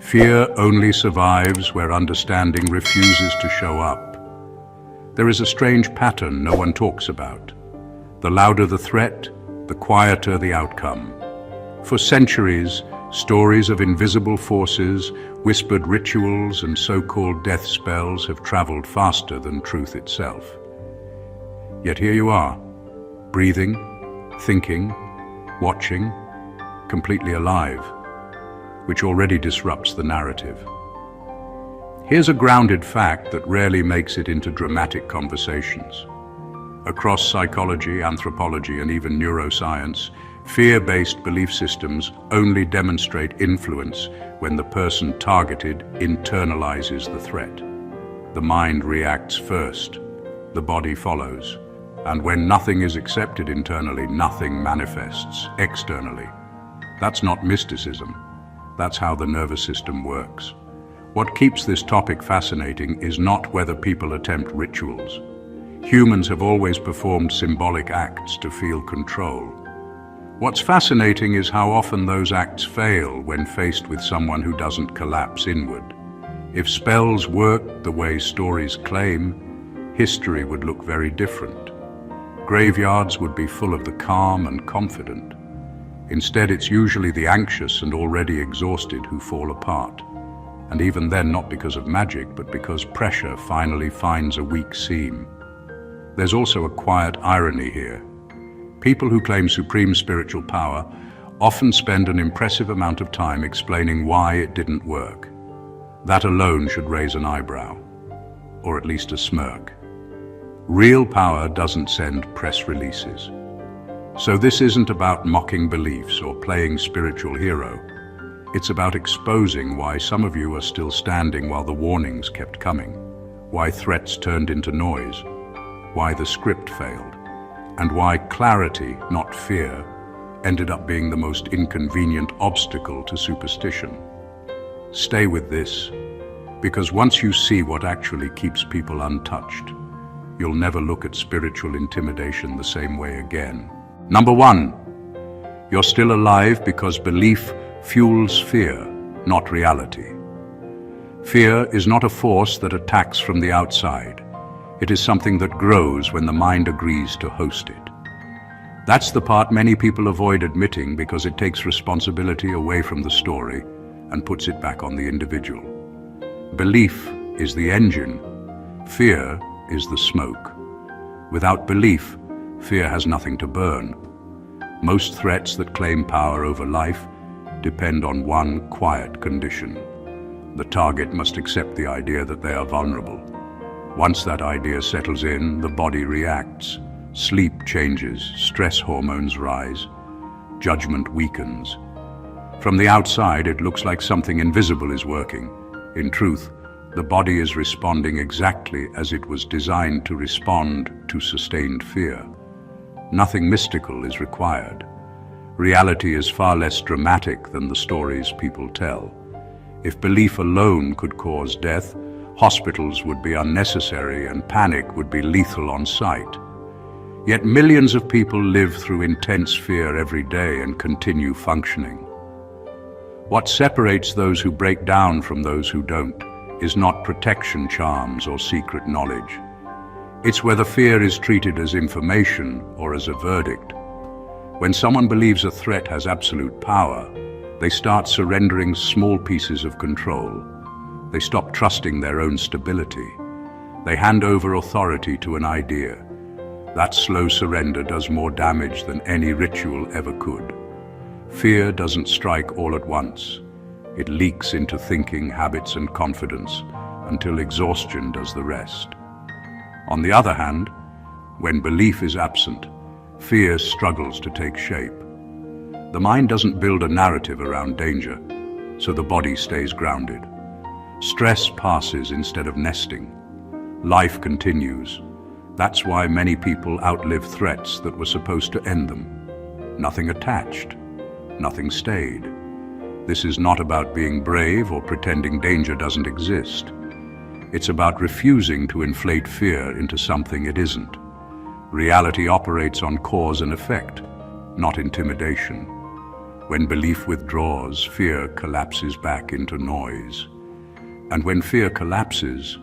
Fear only survives where understanding refuses to show up. There is a strange pattern no one talks about. The louder the threat, the quieter the outcome. For centuries, stories of invisible forces, whispered rituals, and so-called death spells have traveled faster than truth itself. Yet here you are, breathing, thinking, watching, completely alive, which already disrupts the narrative. Here's a grounded fact that rarely makes it into dramatic conversations. Across psychology, anthropology, and even neuroscience, fear-based belief systems only demonstrate influence when the person targeted internalizes the threat. The mind reacts first, the body follows, and when nothing is accepted internally, nothing manifests externally. That's not mysticism. That's how the nervous system works. What keeps this topic fascinating is not whether people attempt rituals. Humans have always performed symbolic acts to feel control. What's fascinating is how often those acts fail when faced with someone who doesn't collapse inward. If spells worked the way stories claim, history would look very different. Graveyards would be full of the calm and confident. Instead, it's usually the anxious and already exhausted who fall apart. And even then, not because of magic, but because pressure finally finds a weak seam. There's also a quiet irony here. People who claim supreme spiritual power often spend an impressive amount of time explaining why it didn't work. That alone should raise an eyebrow, or at least a smirk. Real power doesn't send press releases. So this isn't about mocking beliefs or playing spiritual hero. It's about exposing why some of you are still standing while the warnings kept coming, why threats turned into noise, why the script failed, and why clarity, not fear, ended up being the most inconvenient obstacle to superstition. Stay with this, because once you see what actually keeps people untouched, you'll never look at spiritual intimidation the same way again. Number 1, you're still alive because belief fuels fear, not reality. Fear is not a force that attacks from the outside. It is something that grows when the mind agrees to host it. That's the part many people avoid admitting because it takes responsibility away from the story and puts it back on the individual. Belief is the engine. Fear is the smoke. Without belief, fear has nothing to burn. Most threats that claim power over life depend on one quiet condition. The target must accept the idea that they are vulnerable. Once that idea settles in, the body reacts. Sleep changes, stress hormones rise, judgment weakens. From the outside, it looks like something invisible is working. In truth, the body is responding exactly as it was designed to respond to sustained fear. Nothing mystical is required. Reality is far less dramatic than the stories people tell. If belief alone could cause death, hospitals would be unnecessary and panic would be lethal on sight. Yet millions of people live through intense fear every day and continue functioning. What separates those who break down from those who don't is not protection charms or secret knowledge. It's whether fear is treated as information or as a verdict. When someone believes a threat has absolute power, they start surrendering small pieces of control. They stop trusting their own stability. They hand over authority to an idea. That slow surrender does more damage than any ritual ever could. Fear doesn't strike all at once. It leaks into thinking, habits, and confidence until exhaustion does the rest. On the other hand, when belief is absent, fear struggles to take shape. The mind doesn't build a narrative around danger, so the body stays grounded. Stress passes instead of nesting. Life continues. That's why many people outlive threats that were supposed to end them. Nothing attached, nothing stayed. This is not about being brave or pretending danger doesn't exist. It's about refusing to inflate fear into something it isn't. Reality operates on cause and effect, not intimidation. When belief withdraws, fear collapses back into noise. And when fear collapses,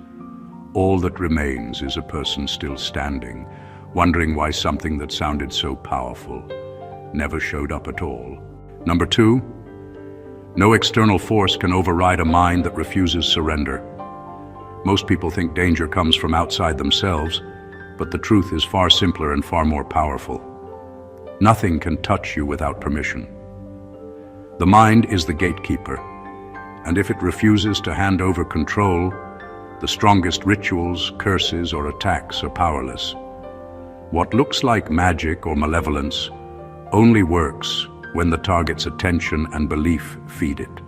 all that remains is a person still standing, wondering why something that sounded so powerful never showed up at all. Number 2, no external force can override a mind that refuses surrender. Most people think danger comes from outside themselves, but the truth is far simpler and far more powerful. Nothing can touch you without permission. The mind is the gatekeeper, and if it refuses to hand over control, the strongest rituals, curses, or attacks are powerless. What looks like magic or malevolence only works when the target's attention and belief feed it.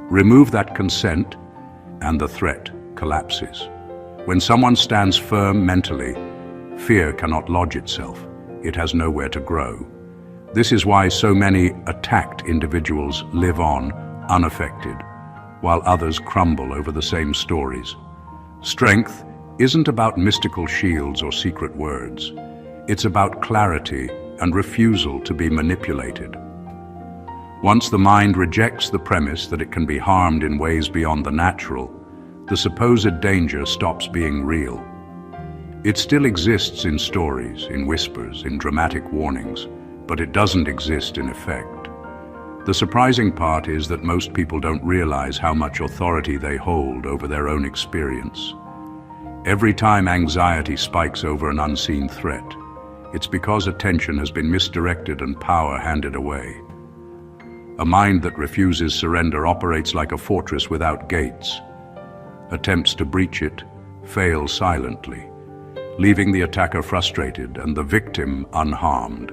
Remove that consent, and the threat collapses. When someone stands firm mentally, fear cannot lodge itself. It has nowhere to grow. This is why so many attacked individuals live on unaffected, while others crumble over the same stories. Strength isn't about mystical shields or secret words. It's about clarity and refusal to be manipulated. Once the mind rejects the premise that it can be harmed in ways beyond the natural, the supposed danger stops being real. It still exists in stories, in whispers, in dramatic warnings, but it doesn't exist in effect. The surprising part is that most people don't realize how much authority they hold over their own experience. Every time anxiety spikes over an unseen threat, it's because attention has been misdirected and power handed away. A mind that refuses surrender operates like a fortress without gates. Attempts to breach it fail silently, leaving the attacker frustrated and the victim unharmed.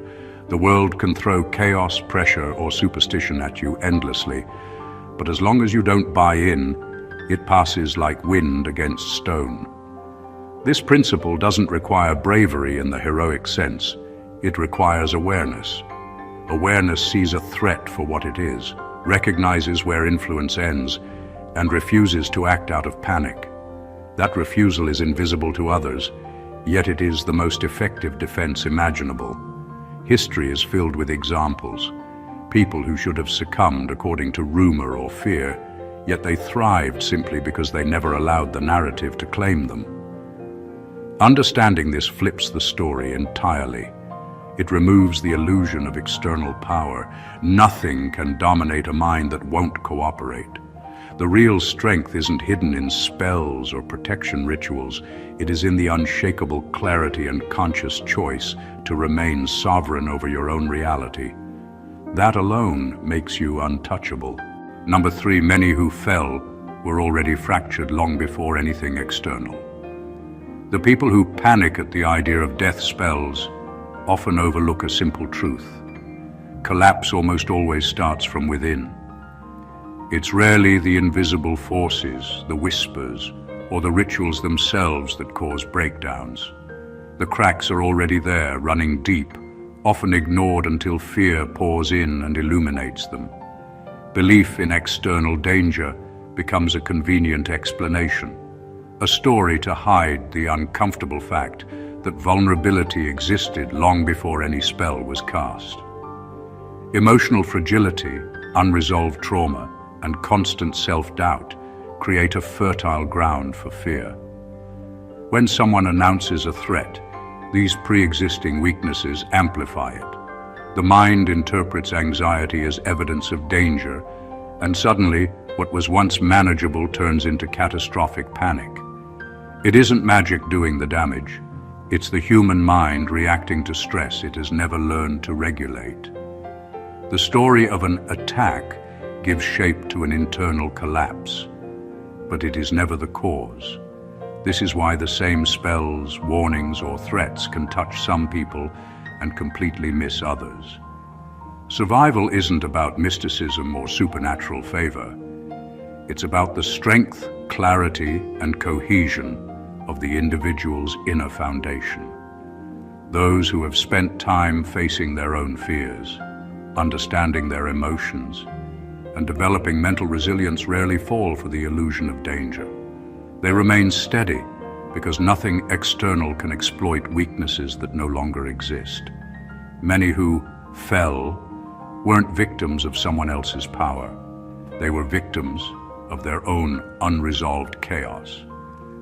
The world can throw chaos, pressure, or superstition at you endlessly, but as long as you don't buy in, it passes like wind against stone. This principle doesn't require bravery in the heroic sense. It requires awareness. Awareness sees a threat for what it is, recognizes where influence ends, and refuses to act out of panic. That refusal is invisible to others, yet it is the most effective defense imaginable. History is filled with examples. People who should have succumbed according to rumor or fear, yet they thrived simply because they never allowed the narrative to claim them. Understanding this flips the story entirely. It removes the illusion of external power. Nothing can dominate a mind that won't cooperate. The real strength isn't hidden in spells or protection rituals. It is in the unshakable clarity and conscious choice to remain sovereign over your own reality. That alone makes you untouchable. Number 3, many who fell were already fractured long before anything external. The people who panic at the idea of death spells often overlook a simple truth. Collapse almost always starts from within. It's rarely the invisible forces, the whispers, or the rituals themselves that cause breakdowns. The cracks are already there, running deep, often ignored until fear pours in and illuminates them. Belief in external danger becomes a convenient explanation, a story to hide the uncomfortable fact that vulnerability existed long before any spell was cast. Emotional fragility, unresolved trauma, and constant self-doubt create a fertile ground for fear. When someone announces a threat, these pre-existing weaknesses amplify it. The mind interprets anxiety as evidence of danger, and suddenly, what was once manageable turns into catastrophic panic. It isn't magic doing the damage. It's the human mind reacting to stress it has never learned to regulate. The story of an attack gives shape to an internal collapse, but it is never the cause. This is why the same spells, warnings, or threats can touch some people and completely miss others. Survival isn't about mysticism or supernatural favor. It's about the strength, clarity, and cohesion of the individual's inner foundation. Those who have spent time facing their own fears, understanding their emotions, and developing mental resilience rarely fall for the illusion of danger. They remain steady because nothing external can exploit weaknesses that no longer exist. Many who fell weren't victims of someone else's power. They were victims of their own unresolved chaos.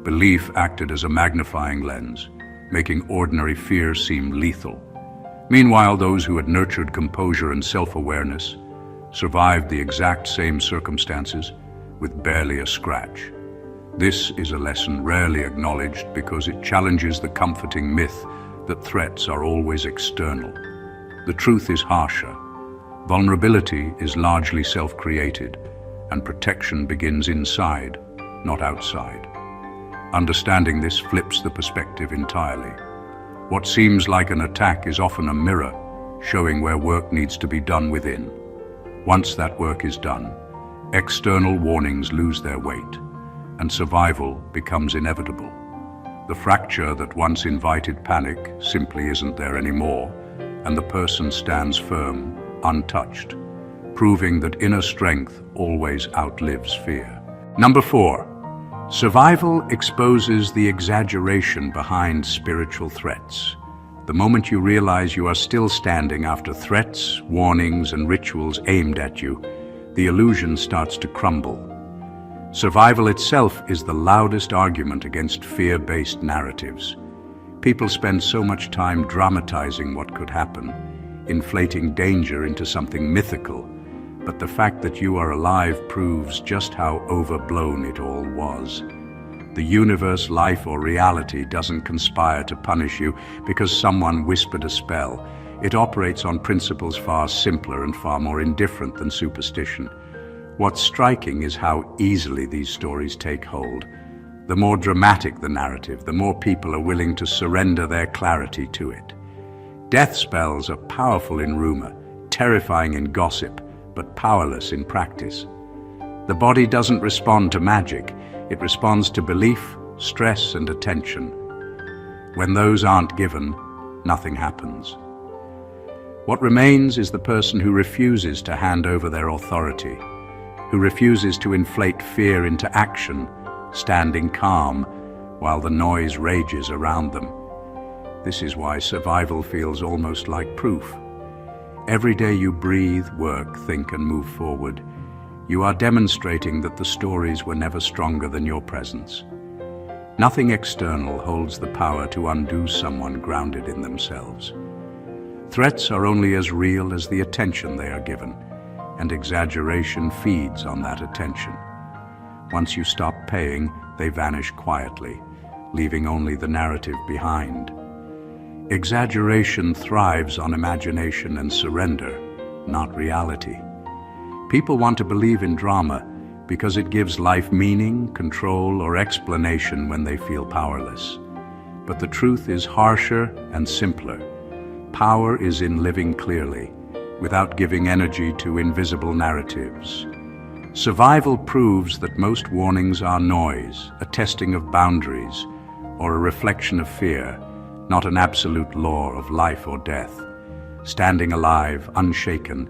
Belief acted as a magnifying lens, making ordinary fear seem lethal. Meanwhile, those who had nurtured composure and self-awareness survived the exact same circumstances with barely a scratch. This is a lesson rarely acknowledged because it challenges the comforting myth that threats are always external. The truth is harsher. Vulnerability is largely self-created, and protection begins inside, not outside. Understanding this flips the perspective entirely. What seems like an attack is often a mirror, showing where work needs to be done within. Once that work is done, external warnings lose their weight, and survival becomes inevitable. The fracture that once invited panic simply isn't there anymore, and the person stands firm, untouched, proving that inner strength always outlives fear. Number 4. Survival exposes the exaggeration behind spiritual threats. The moment you realize you are still standing after threats, warnings, and rituals aimed at you, the illusion starts to crumble. Survival itself is the loudest argument against fear-based narratives. People spend so much time dramatizing what could happen, inflating danger into something mythical, but the fact that you are alive proves just how overblown it all was. The universe, life, or reality doesn't conspire to punish you because someone whispered a spell. It operates on principles far simpler and far more indifferent than superstition. What's striking is how easily these stories take hold. The more dramatic the narrative, the more people are willing to surrender their clarity to it. Death spells are powerful in rumor, terrifying in gossip, but powerless in practice. The body doesn't respond to magic, it responds to belief, stress, and attention. When those aren't given, nothing happens. What remains is the person who refuses to hand over their authority, who refuses to inflate fear into action, standing calm while the noise rages around them. This is why survival feels almost like proof. Every day you breathe, work, think, and move forward, you are demonstrating that the stories were never stronger than your presence. Nothing external holds the power to undo someone grounded in themselves. Threats are only as real as the attention they are given, and exaggeration feeds on that attention. Once you stop paying, they vanish quietly, leaving only the narrative behind. Exaggeration thrives on imagination and surrender, not reality. People want to believe in drama because it gives life meaning, control, or explanation when they feel powerless. But the truth is harsher and simpler. Power is in living clearly, without giving energy to invisible narratives. Survival proves that most warnings are noise, a testing of boundaries, or a reflection of fear, not an absolute law of life or death. Standing alive, unshaken,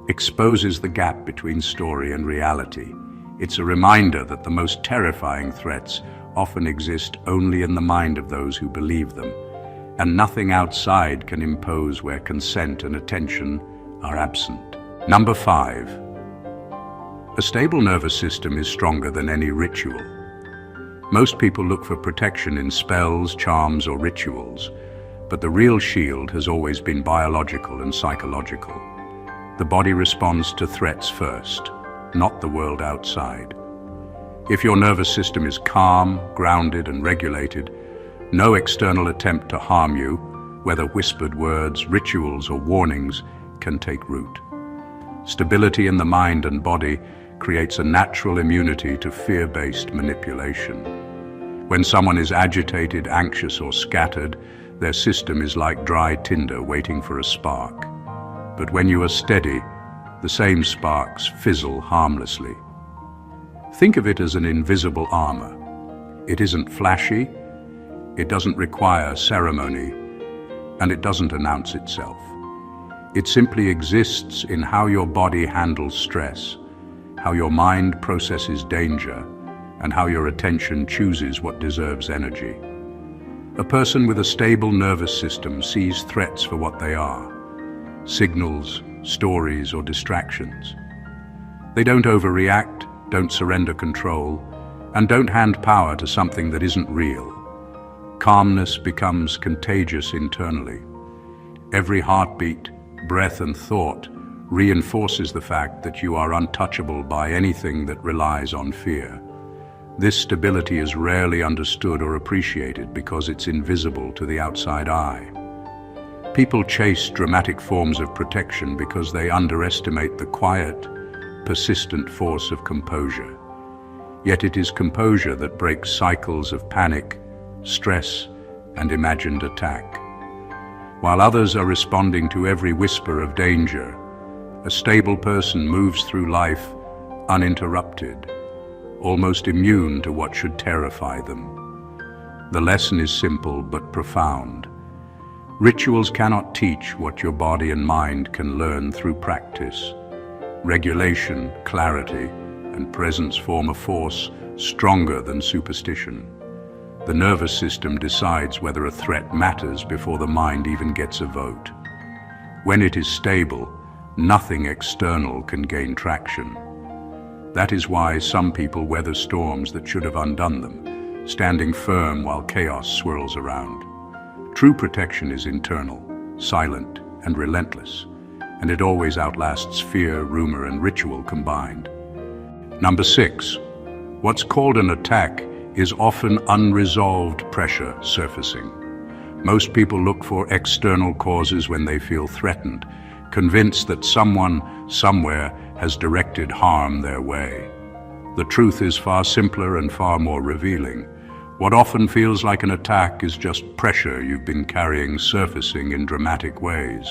exposes the gap between story and reality. It's a reminder that the most terrifying threats often exist only in the mind of those who believe them, and nothing outside can impose where consent and attention are absent. Number 5. A stable nervous system is stronger than any ritual. Most people look for protection in spells, charms, or rituals, but the real shield has always been biological and psychological. The body responds to threats first, not the world outside. If your nervous system is calm, grounded, and regulated, no external attempt to harm you, whether whispered words, rituals, or warnings, can take root. Stability in the mind and body creates a natural immunity to fear-based manipulation. When someone is agitated, anxious, or scattered, their system is like dry tinder waiting for a spark. But when you are steady, the same sparks fizzle harmlessly. Think of it as an invisible armor. It isn't flashy, it doesn't require ceremony, and it doesn't announce itself. It simply exists in how your body handles stress, how your mind processes danger, and how your attention chooses what deserves energy. A person with a stable nervous system sees threats for what they are: signals, stories, or distractions. They don't overreact, don't surrender control, and don't hand power to something that isn't real. Calmness becomes contagious internally. Every heartbeat, breath, and thought reinforces the fact that you are untouchable by anything that relies on fear. This stability is rarely understood or appreciated because it's invisible to the outside eye. People chase dramatic forms of protection because they underestimate the quiet, persistent force of composure. Yet it is composure that breaks cycles of panic, stress, and imagined attack. While others are responding to every whisper of danger, a stable person moves through life uninterrupted, almost immune to what should terrify them. The lesson is simple but profound. Rituals cannot teach what your body and mind can learn through practice. Regulation, clarity, and presence form a force stronger than superstition. The nervous system decides whether a threat matters before the mind even gets a vote. When it is stable, nothing external can gain traction. That is why some people weather storms that should have undone them, standing firm while chaos swirls around. True protection is internal, silent, and relentless, and it always outlasts fear, rumor, and ritual combined. Number 6. What's called an attack is often unresolved pressure surfacing. Most people look for external causes when they feel threatened, convinced that someone, somewhere, has directed harm their way. The truth is far simpler and far more revealing. What often feels like an attack is just pressure you've been carrying surfacing in dramatic ways.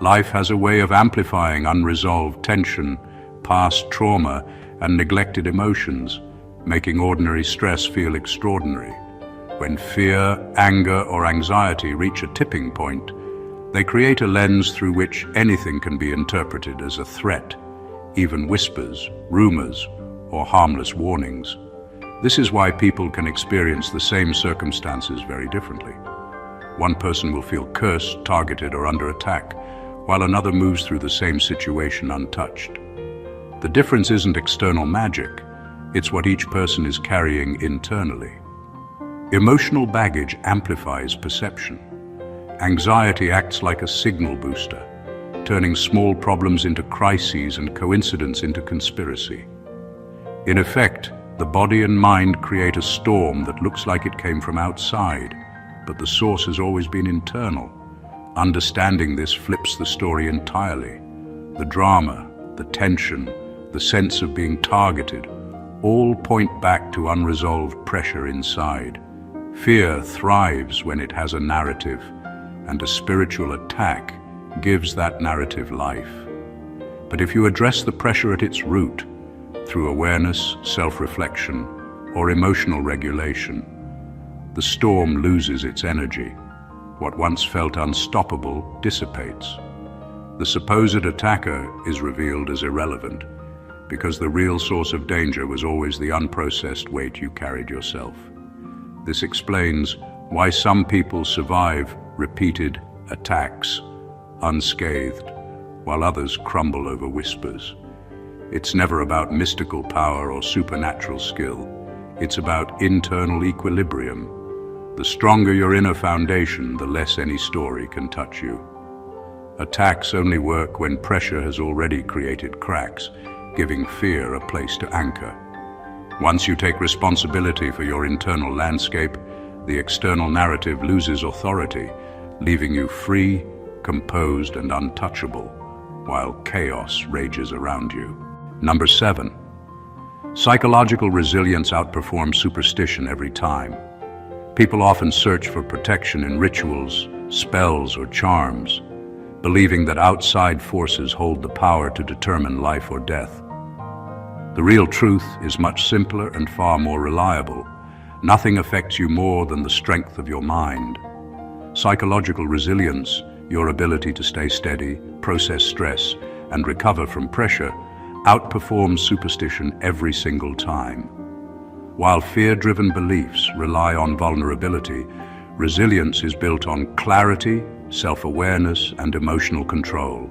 Life has a way of amplifying unresolved tension, past trauma, and neglected emotions, making ordinary stress feel extraordinary. When fear, anger, or anxiety reach a tipping point, they create a lens through which anything can be interpreted as a threat, even whispers, rumors, or harmless warnings. This is why people can experience the same circumstances very differently. One person will feel cursed, targeted, or under attack, while another moves through the same situation untouched. The difference isn't external magic, it's what each person is carrying internally. Emotional baggage amplifies perception. Anxiety acts like a signal booster, turning small problems into crises and coincidence into conspiracy. In effect, the body and mind create a storm that looks like it came from outside, but the source has always been internal. Understanding this flips the story entirely. The drama, the tension, the sense of being targeted, all point back to unresolved pressure inside. Fear thrives when it has a narrative, and a spiritual attack gives that narrative life. But if you address the pressure at its root, through awareness, self-reflection, or emotional regulation, the storm loses its energy. What once felt unstoppable dissipates. The supposed attacker is revealed as irrelevant, because the real source of danger was always the unprocessed weight you carried yourself. This explains why some people survive repeated attacks unscathed, while others crumble over whispers. It's never about mystical power or supernatural skill. It's about internal equilibrium. The stronger your inner foundation, the less any story can touch you. Attacks only work when pressure has already created cracks, giving fear a place to anchor. Once you take responsibility for your internal landscape, the external narrative loses authority, leaving you free, composed, and untouchable, while chaos rages around you. Number 7. Psychological resilience outperforms superstition every time. People often search for protection in rituals, spells, or charms, believing that outside forces hold the power to determine life or death. The real truth is much simpler and far more reliable. Nothing affects you more than the strength of your mind. Psychological resilience, your ability to stay steady, process stress, and recover from pressure, outperforms superstition every single time. While fear-driven beliefs rely on vulnerability, resilience is built on clarity, self-awareness, and emotional control.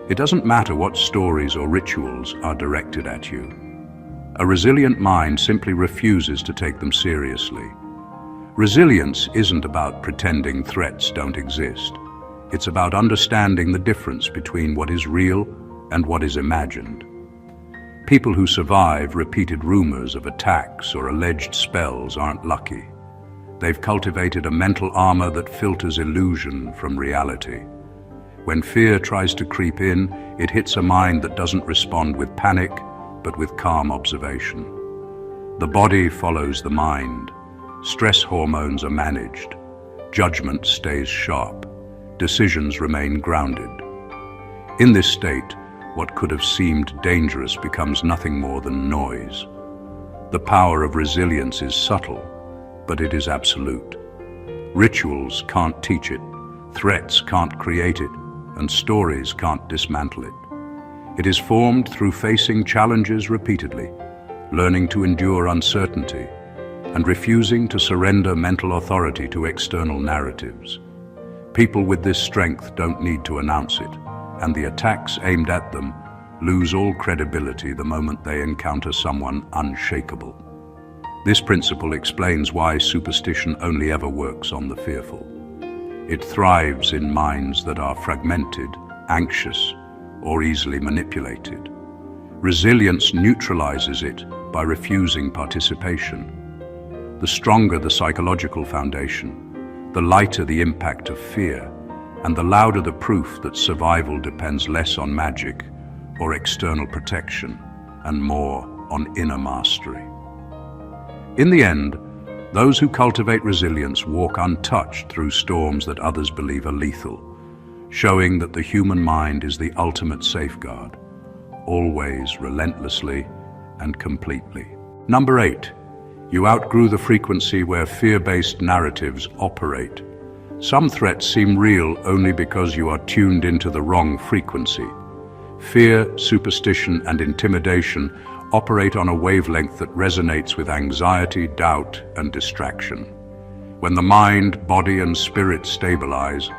It doesn't matter what stories or rituals are directed at you. A resilient mind simply refuses to take them seriously. Resilience isn't about pretending threats don't exist. It's about understanding the difference between what is real and what is imagined. People who survive repeated rumors of attacks or alleged spells aren't lucky. They've cultivated a mental armor that filters illusion from reality. When fear tries to creep in, it hits a mind that doesn't respond with panic, but with calm observation. The body follows the mind. Stress hormones are managed. Judgment stays sharp. Decisions remain grounded. In this state, what could have seemed dangerous becomes nothing more than noise. The power of resilience is subtle, but it is absolute. Rituals can't teach it, threats can't create it, and stories can't dismantle it. It is formed through facing challenges repeatedly, learning to endure uncertainty, and refusing to surrender mental authority to external narratives. People with this strength don't need to announce it, and the attacks aimed at them lose all credibility the moment they encounter someone unshakable. This principle explains why superstition only ever works on the fearful. It thrives in minds that are fragmented, anxious, or easily manipulated. Resilience neutralizes it by refusing participation. The stronger the psychological foundation, the lighter the impact of fear, and the louder the proof that survival depends less on magic or external protection and more on inner mastery. In the end, those who cultivate resilience walk untouched through storms that others believe are lethal, showing that the human mind is the ultimate safeguard, always relentlessly and completely. Number 8, you outgrew the frequency where fear-based narratives operate. Some threats seem real only because you are tuned into the wrong frequency. Fear, superstition, and intimidation operate on a wavelength that resonates with anxiety, doubt, and distraction. When the mind, body, and spirit stabilize,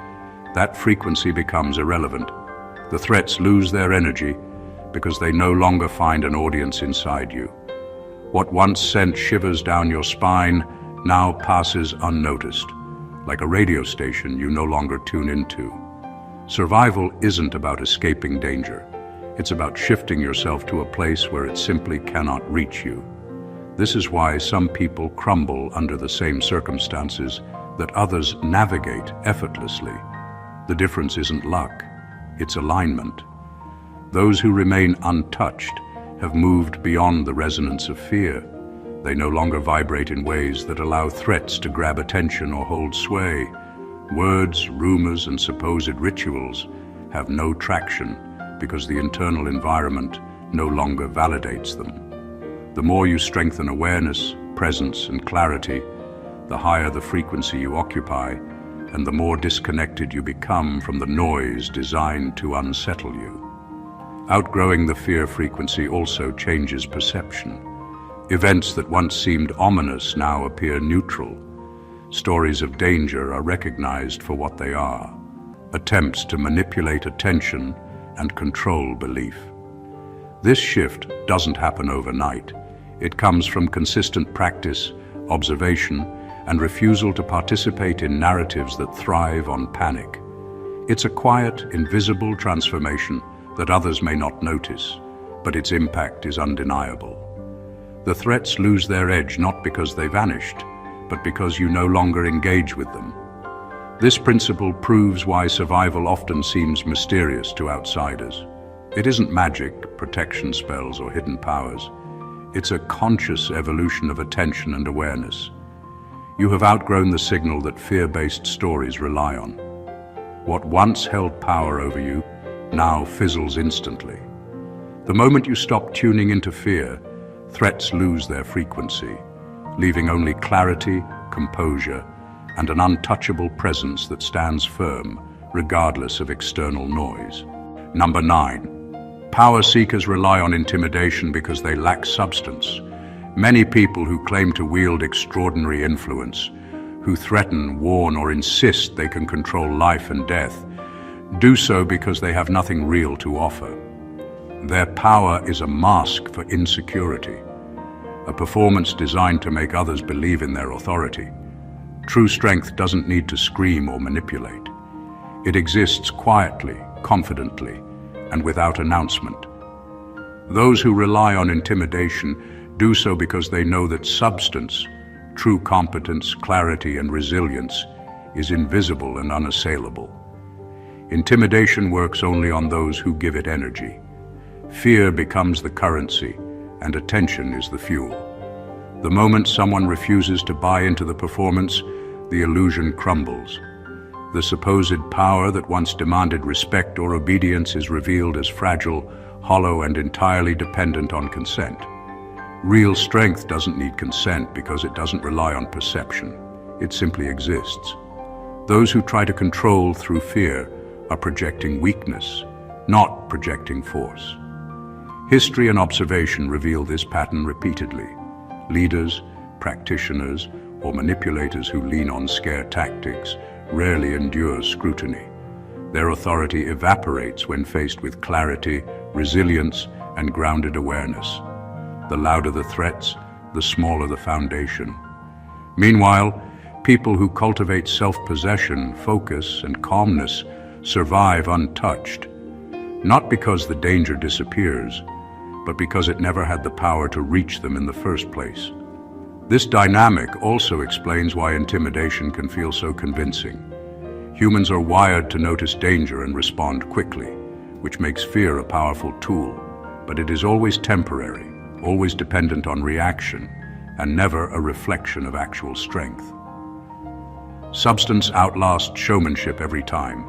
that frequency becomes irrelevant. The threats lose their energy because they no longer find an audience inside you. What once sent shivers down your spine now passes unnoticed, like a radio station you no longer tune into. Survival isn't about escaping danger. It's about shifting yourself to a place where it simply cannot reach you. This is why some people crumble under the same circumstances that others navigate effortlessly. The difference isn't luck, it's alignment. Those who remain untouched have moved beyond the resonance of fear. They no longer vibrate in ways that allow threats to grab attention or hold sway. Words, rumors, and supposed rituals have no traction because the internal environment no longer validates them. The more you strengthen awareness, presence, and clarity, the higher the frequency you occupy, and the more disconnected you become from the noise designed to unsettle you. Outgrowing the fear frequency also changes perception. Events that once seemed ominous now appear neutral. Stories of danger are recognized for what they are: attempts to manipulate attention and control belief. This shift doesn't happen overnight. It comes from consistent practice, observation, and refusal to participate in narratives that thrive on panic. It's a quiet, invisible transformation that others may not notice, but its impact is undeniable. The threats lose their edge not because they vanished, but because you no longer engage with them. This principle proves why survival often seems mysterious to outsiders. It isn't magic, protection spells, or hidden powers. It's a conscious evolution of attention and awareness. You have outgrown the signal that fear-based stories rely on. What once held power over you now fizzles instantly. The moment you stop tuning into fear, threats lose their frequency, leaving only clarity, composure, and an untouchable presence that stands firm, regardless of external noise. Number 9. Power seekers rely on intimidation because they lack substance. Many people who claim to wield extraordinary influence, who threaten, warn, or insist they can control life and death, do so because they have nothing real to offer. Their power is a mask for insecurity, a performance designed to make others believe in their authority. True strength doesn't need to scream or manipulate. It exists quietly, confidently, and without announcement. Those who rely on intimidation do so because they know that substance, true competence, clarity, and resilience is invisible and unassailable. Intimidation works only on those who give it energy. Fear becomes the currency, and attention is the fuel. The moment someone refuses to buy into the performance, the illusion crumbles. The supposed power that once demanded respect or obedience is revealed as fragile, hollow, and entirely dependent on consent. Real strength doesn't need consent because it doesn't rely on perception. It simply exists. Those who try to control through fear are projecting weakness, not projecting force. History and observation reveal this pattern repeatedly. Leaders, practitioners, or manipulators who lean on scare tactics rarely endure scrutiny. Their authority evaporates when faced with clarity, resilience, and grounded awareness. The louder the threats, the smaller the foundation. Meanwhile, people who cultivate self-possession, focus, and calmness survive untouched, not because the danger disappears, but because it never had the power to reach them in the first place. This dynamic also explains why intimidation can feel so convincing. Humans are wired to notice danger and respond quickly, which makes fear a powerful tool, but it is always temporary, always dependent on reaction, and never a reflection of actual strength. Substance outlasts showmanship every time.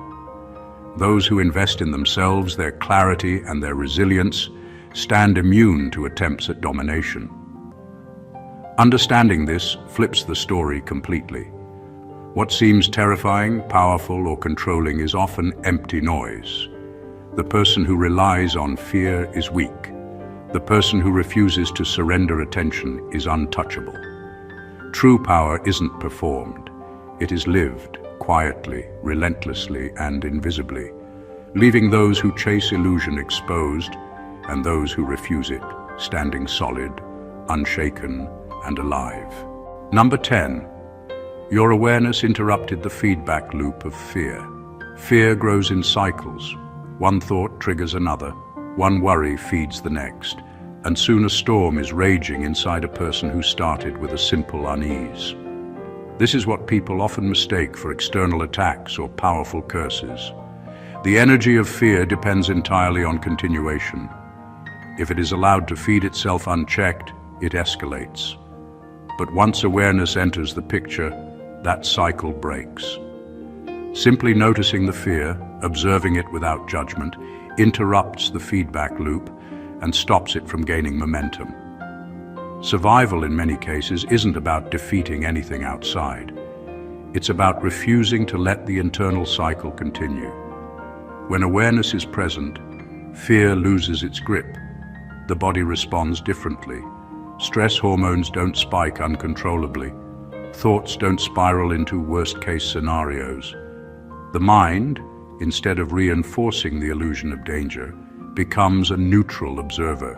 Those who invest in themselves, their clarity, and their resilience stand immune to attempts at domination. Understanding this flips the story completely. What seems terrifying, powerful, or controlling is often empty noise. The person who relies on fear is weak. The person who refuses to surrender attention is untouchable. True power isn't performed. It is lived quietly, relentlessly, and invisibly, leaving those who chase illusion exposed and those who refuse it standing solid, unshaken, and alive. Number 10. Your awareness interrupted the feedback loop of fear. Fear grows in cycles. One thought triggers another, one worry feeds the next, and soon a storm is raging inside a person who started with a simple unease. This is what people often mistake for external attacks or powerful curses. The energy of fear depends entirely on continuation. If it is allowed to feed itself unchecked, it escalates. But once awareness enters the picture, that cycle breaks. Simply noticing the fear, observing it without judgment, interrupts the feedback loop and stops it from gaining momentum. Survival, in many cases, isn't about defeating anything outside. It's about refusing to let the internal cycle continue. When awareness is present, fear loses its grip. The body responds differently. Stress hormones don't spike uncontrollably. Thoughts don't spiral into worst-case scenarios. The mind, instead of reinforcing the illusion of danger, becomes a neutral observer.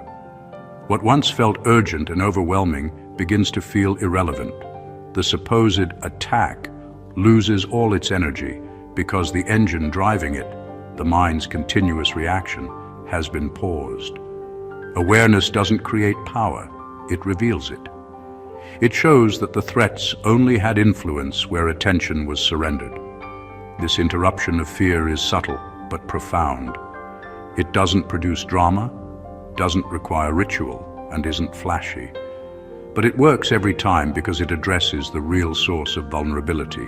What once felt urgent and overwhelming begins to feel irrelevant. The supposed attack loses all its energy because the engine driving it, the mind's continuous reaction, has been paused. Awareness doesn't create power, it reveals it. It shows that the threats only had influence where attention was surrendered. This interruption of fear is subtle but profound. It doesn't produce drama, doesn't require ritual, and isn't flashy. But it works every time because it addresses the real source of vulnerability: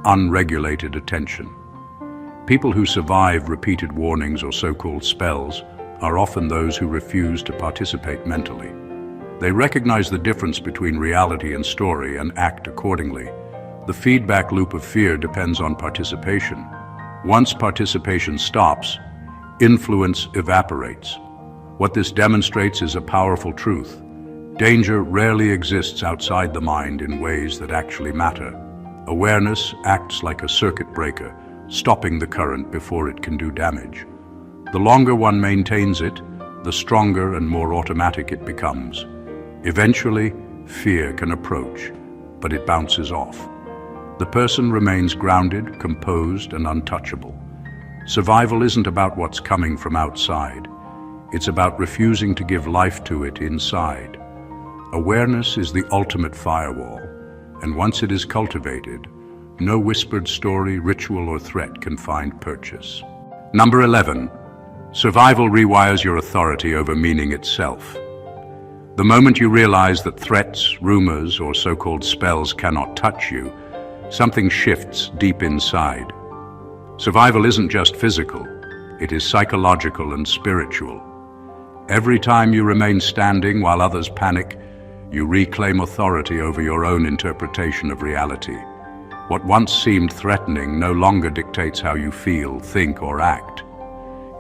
unregulated attention. People who survive repeated warnings or so-called spells are often those who refuse to participate mentally. They recognize the difference between reality and story and act accordingly. The feedback loop of fear depends on participation. Once participation stops, influence evaporates. What this demonstrates is a powerful truth. Danger rarely exists outside the mind in ways that actually matter. Awareness acts like a circuit breaker, stopping the current before it can do damage. The longer one maintains it, the stronger and more automatic it becomes. Eventually, fear can approach, but it bounces off. The person remains grounded, composed, and untouchable. Survival isn't about what's coming from outside. It's about refusing to give life to it inside. Awareness is the ultimate firewall, and once it is cultivated, no whispered story, ritual, or threat can find purchase. Number 11. Survival rewires your authority over meaning itself. The moment you realize that threats, rumors, or so-called spells cannot touch you, something shifts deep inside. Survival isn't just physical, it is psychological and spiritual. Every time you remain standing while others panic, you reclaim authority over your own interpretation of reality. What once seemed threatening no longer dictates how you feel, think, or act.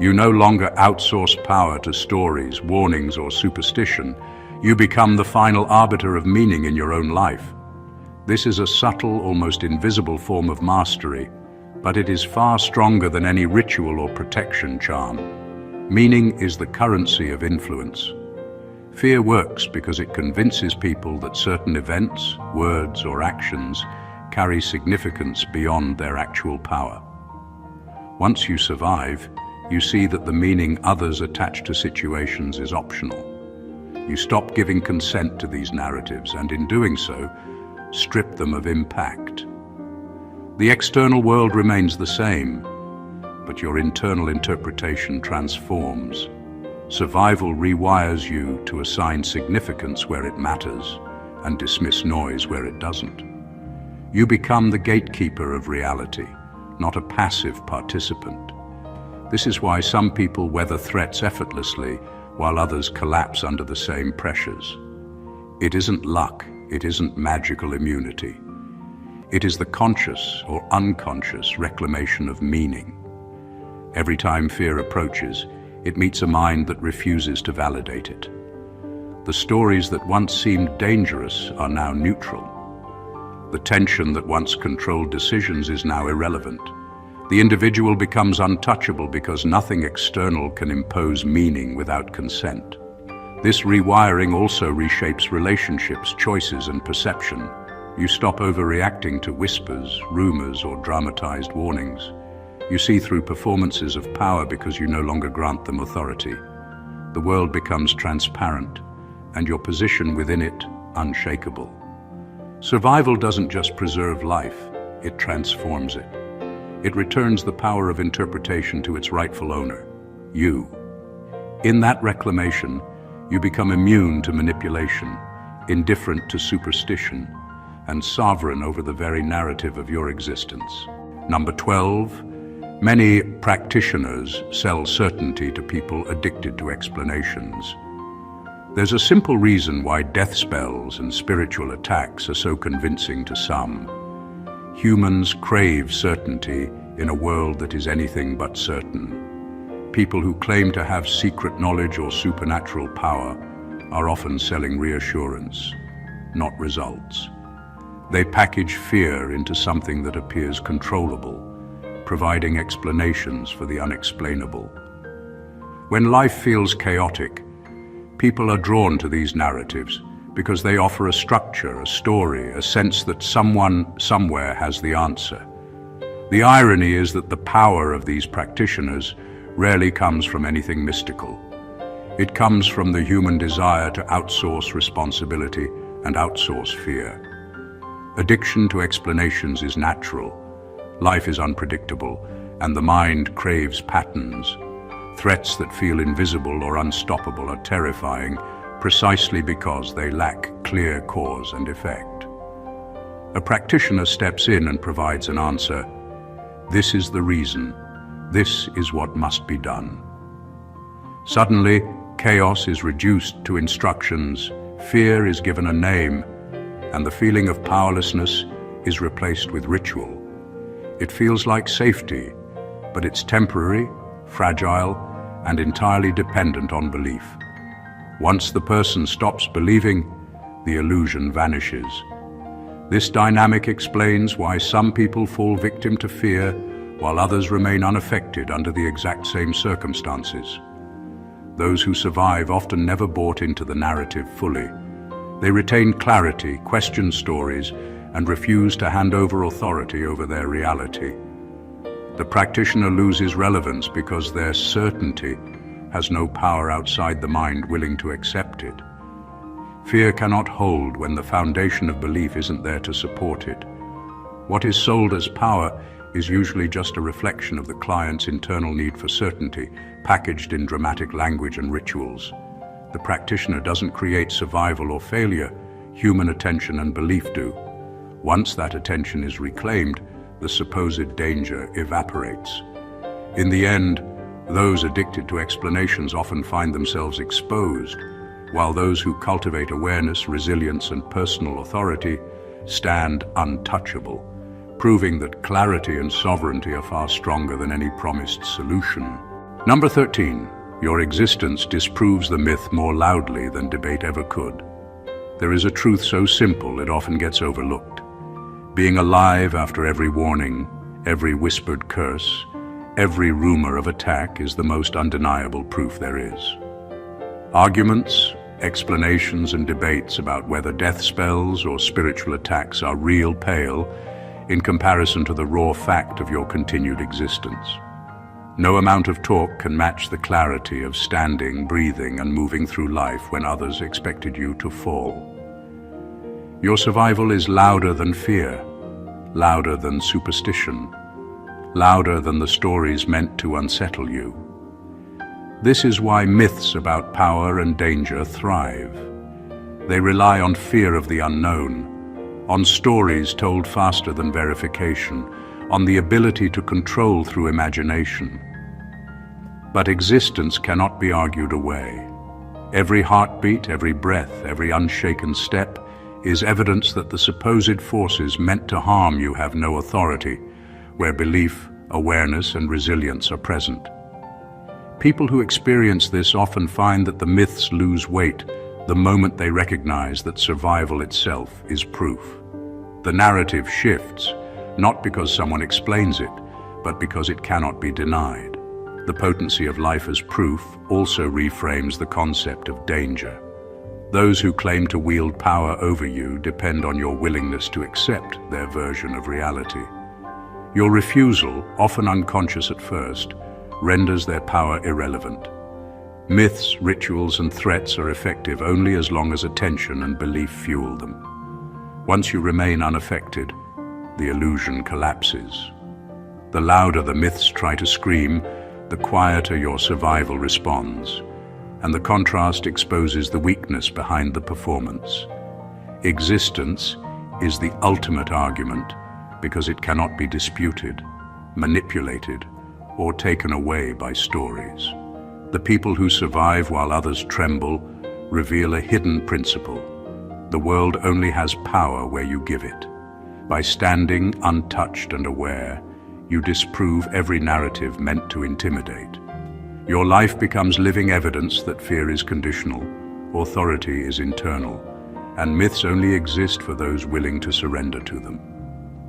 You no longer outsource power to stories, warnings, or superstition. You become the final arbiter of meaning in your own life. This is a subtle, almost invisible form of mastery, but it is far stronger than any ritual or protection charm. Meaning is the currency of influence. Fear works because it convinces people that certain events, words, or actions carry significance beyond their actual power. Once you survive, you see that the meaning others attach to situations is optional. You stop giving consent to these narratives, and in doing so, strip them of impact. The external world remains the same, but your internal interpretation transforms. Survival rewires you to assign significance where it matters and dismiss noise where it doesn't. You become the gatekeeper of reality, not a passive participant. This is why some people weather threats effortlessly while others collapse under the same pressures. It isn't luck, it isn't magical immunity. It is the conscious or unconscious reclamation of meaning. Every time fear approaches, it meets a mind that refuses to validate it. The stories that once seemed dangerous are now neutral. The tension that once controlled decisions is now irrelevant. The individual becomes untouchable because nothing external can impose meaning without consent. This rewiring also reshapes relationships, choices, and perception. You stop overreacting to whispers, rumors, or dramatized warnings. You see through performances of power because you no longer grant them authority. The world becomes transparent, and your position within it unshakable. Survival doesn't just preserve life, it transforms it. It returns the power of interpretation to its rightful owner, you. In that reclamation, you become immune to manipulation, indifferent to superstition, and sovereign over the very narrative of your existence. Number 12. Many practitioners sell certainty to people addicted to explanations. There's a simple reason why death spells and spiritual attacks are so convincing to some. Humans crave certainty in a world that is anything but certain. People who claim to have secret knowledge or supernatural power are often selling reassurance, not results. They package fear into something that appears controllable, providing explanations for the unexplainable. When life feels chaotic, people are drawn to these narratives because they offer a structure, a story, a sense that someone, somewhere has the answer. The irony is that the power of these practitioners rarely comes from anything mystical. It comes from the human desire to outsource responsibility and outsource fear. Addiction to explanations is natural. Life is unpredictable, and the mind craves patterns. Threats that feel invisible or unstoppable are terrifying precisely because they lack clear cause and effect. A practitioner steps in and provides an answer. This is the reason. This is what must be done. Suddenly, chaos is reduced to instructions, fear is given a name, and the feeling of powerlessness is replaced with ritual. It feels like safety, but it's temporary, fragile, and entirely dependent on belief. Once the person stops believing, the illusion vanishes. This dynamic explains why some people fall victim to fear while others remain unaffected under the exact same circumstances. Those who survive often never bought into the narrative fully. They retain clarity, question stories, and refuse to hand over authority over their reality. The practitioner loses relevance because their certainty has no power outside the mind willing to accept it. Fear cannot hold when the foundation of belief isn't there to support it. What is sold as power is usually just a reflection of the client's internal need for certainty, packaged in dramatic language and rituals. The practitioner doesn't create survival or failure, human attention and belief do. Once that attention is reclaimed, the supposed danger evaporates. In the end, those addicted to explanations often find themselves exposed, while those who cultivate awareness, resilience, and personal authority stand untouchable, proving that clarity and sovereignty are far stronger than any promised solution. Number 13. Your existence disproves the myth more loudly than debate ever could. There is a truth so simple it often gets overlooked. Being alive after every warning, every whispered curse, every rumor of attack is the most undeniable proof there is. Arguments, explanations, and debates about whether death spells or spiritual attacks are real pale in comparison to the raw fact of your continued existence. No amount of talk can match the clarity of standing, breathing, and moving through life when others expected you to fall. Your survival is louder than fear, louder than superstition, louder than the stories meant to unsettle you. This is why myths about power and danger thrive. They rely on fear of the unknown, on stories told faster than verification, on the ability to control through imagination. But existence cannot be argued away. Every heartbeat, every breath, every unshaken step is evidence that the supposed forces meant to harm you have no authority, where belief, awareness, and resilience are present. People who experience this often find that the myths lose weight the moment they recognize that survival itself is proof. The narrative shifts, not because someone explains it, but because it cannot be denied. The potency of life as proof also reframes the concept of danger. Those who claim to wield power over you depend on your willingness to accept their version of reality. Your refusal, often unconscious at first, renders their power irrelevant. Myths, rituals, and threats are effective only as long as attention and belief fuel them. Once you remain unaffected, the illusion collapses. The louder the myths try to scream, the quieter your survival responds, and the contrast exposes the weakness behind the performance. Existence is the ultimate argument because it cannot be disputed, manipulated, or taken away by stories. The people who survive while others tremble reveal a hidden principle. The world only has power where you give it. By standing untouched and aware, you disprove every narrative meant to intimidate. Your life becomes living evidence that fear is conditional, authority is internal, and myths only exist for those willing to surrender to them.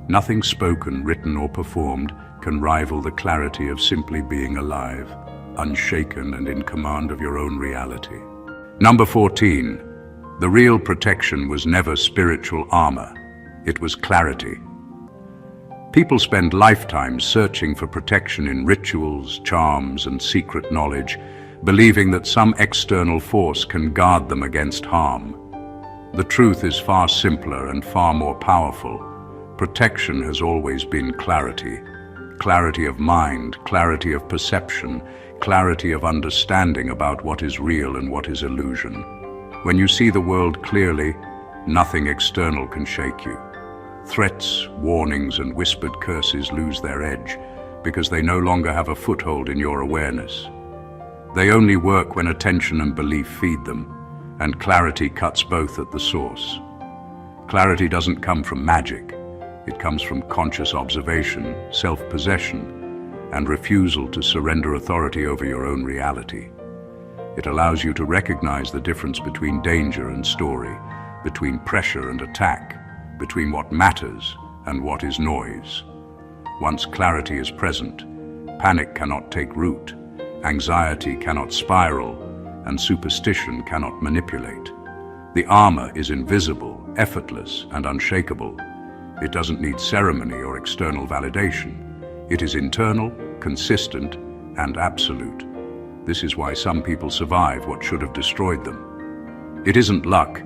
Nothing spoken, written, or performed can rival the clarity of simply being alive, unshaken and in command of your own reality. Number 14. The real protection was never spiritual armor. It was clarity. People spend lifetimes searching for protection in rituals, charms, and secret knowledge, believing that some external force can guard them against harm. The truth is far simpler and far more powerful. Protection has always been clarity. Clarity of mind, clarity of perception, clarity of understanding about what is real and what is illusion. When you see the world clearly, nothing external can shake you. Threats, warnings, and whispered curses lose their edge because they no longer have a foothold in your awareness. They only work when attention and belief feed them, and clarity cuts both at the source. Clarity doesn't come from magic. It comes from conscious observation, self-possession, and refusal to surrender authority over your own reality. It allows you to recognize the difference between danger and story, between pressure and attack, between what matters and what is noise. Once clarity is present, panic cannot take root, anxiety cannot spiral, and superstition cannot manipulate. The armor is invisible, effortless, and unshakable. It doesn't need ceremony or external validation. It is internal, consistent, and absolute. This is why some people survive what should have destroyed them. It isn't luck,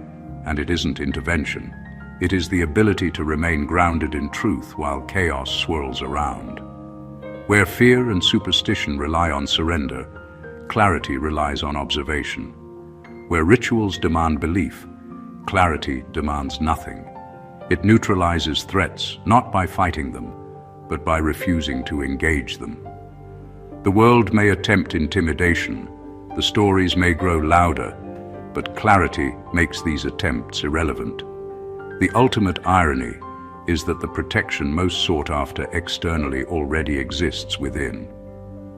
and it isn't intervention. It is the ability to remain grounded in truth while chaos swirls around. Where fear and superstition rely on surrender, clarity relies on observation. Where rituals demand belief, clarity demands nothing. It neutralizes threats not by fighting them, but by refusing to engage them. The world may attempt intimidation, the stories may grow louder, but clarity makes these attempts irrelevant. The ultimate irony is that the protection most sought after externally already exists within.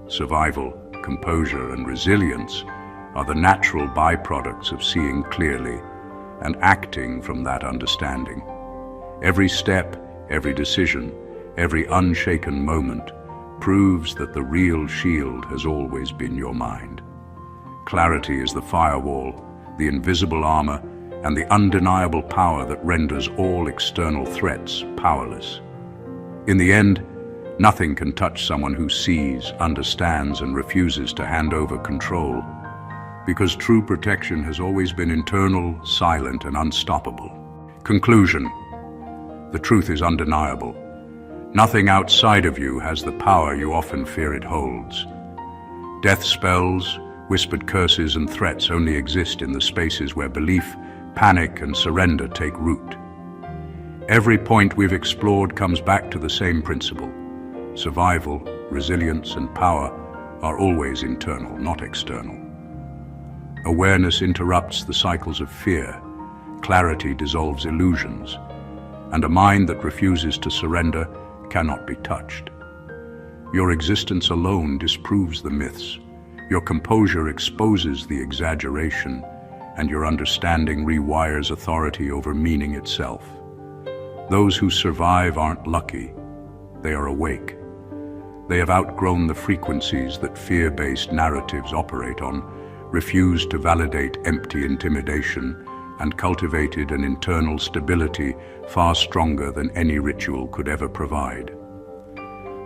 Survival, composure, and resilience are the natural byproducts of seeing clearly and acting from that understanding. Every step, every decision, every unshaken moment proves that the real shield has always been your mind. Clarity is the firewall, the invisible armor, and the undeniable power that renders all external threats powerless. In the end, nothing can touch someone who sees, understands, and refuses to hand over control, because true protection has always been internal, silent, and unstoppable. Conclusion: the truth is undeniable. Nothing outside of you has the power you often fear it holds. Death spells, whispered curses, and threats only exist in the spaces where belief, panic, and surrender take root. Every point we've explored comes back to the same principle. Survival, resilience, and power are always internal, not external. Awareness interrupts the cycles of fear. Clarity dissolves illusions. And a mind that refuses to surrender cannot be touched. Your existence alone disproves the myths. Your composure exposes the exaggeration, and your understanding rewires authority over meaning itself. Those who survive aren't lucky. They are awake. They have outgrown the frequencies that fear-based narratives operate on, refused to validate empty intimidation, and cultivated an internal stability far stronger than any ritual could ever provide.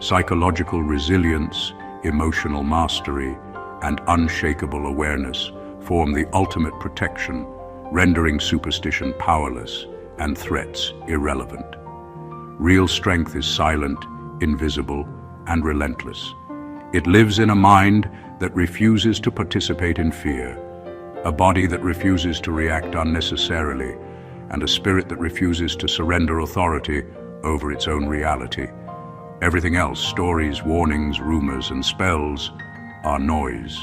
Psychological resilience, emotional mastery, and unshakable awareness form the ultimate protection, rendering superstition powerless and threats irrelevant. Real strength is silent, invisible, and relentless. It lives in a mind that refuses to participate in fear, a body that refuses to react unnecessarily, and a spirit that refuses to surrender authority over its own reality. Everything else, stories, warnings, rumors, and spells, are noise.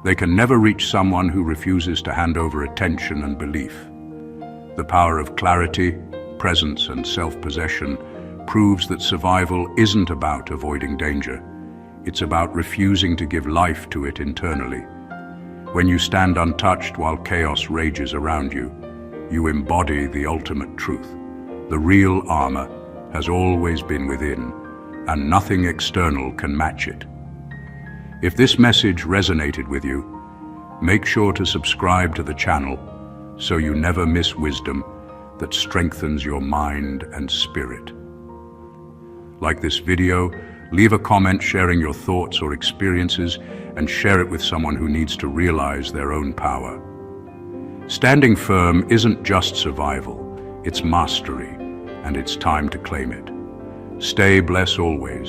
They can never reach someone who refuses to hand over attention and belief. The power of clarity, presence, and self-possession proves that survival isn't about avoiding danger. It's about refusing to give life to it internally. When you stand untouched while chaos rages around you, you embody the ultimate truth. The real armor has always been within, and nothing external can match it. If this message resonated with you, make sure to subscribe to the channel so you never miss wisdom that strengthens your mind and spirit. Like this video, leave a comment sharing your thoughts or experiences, and share it with someone who needs to realize their own power. Standing firm isn't just survival, it's mastery, and it's time to claim it. Stay blessed always.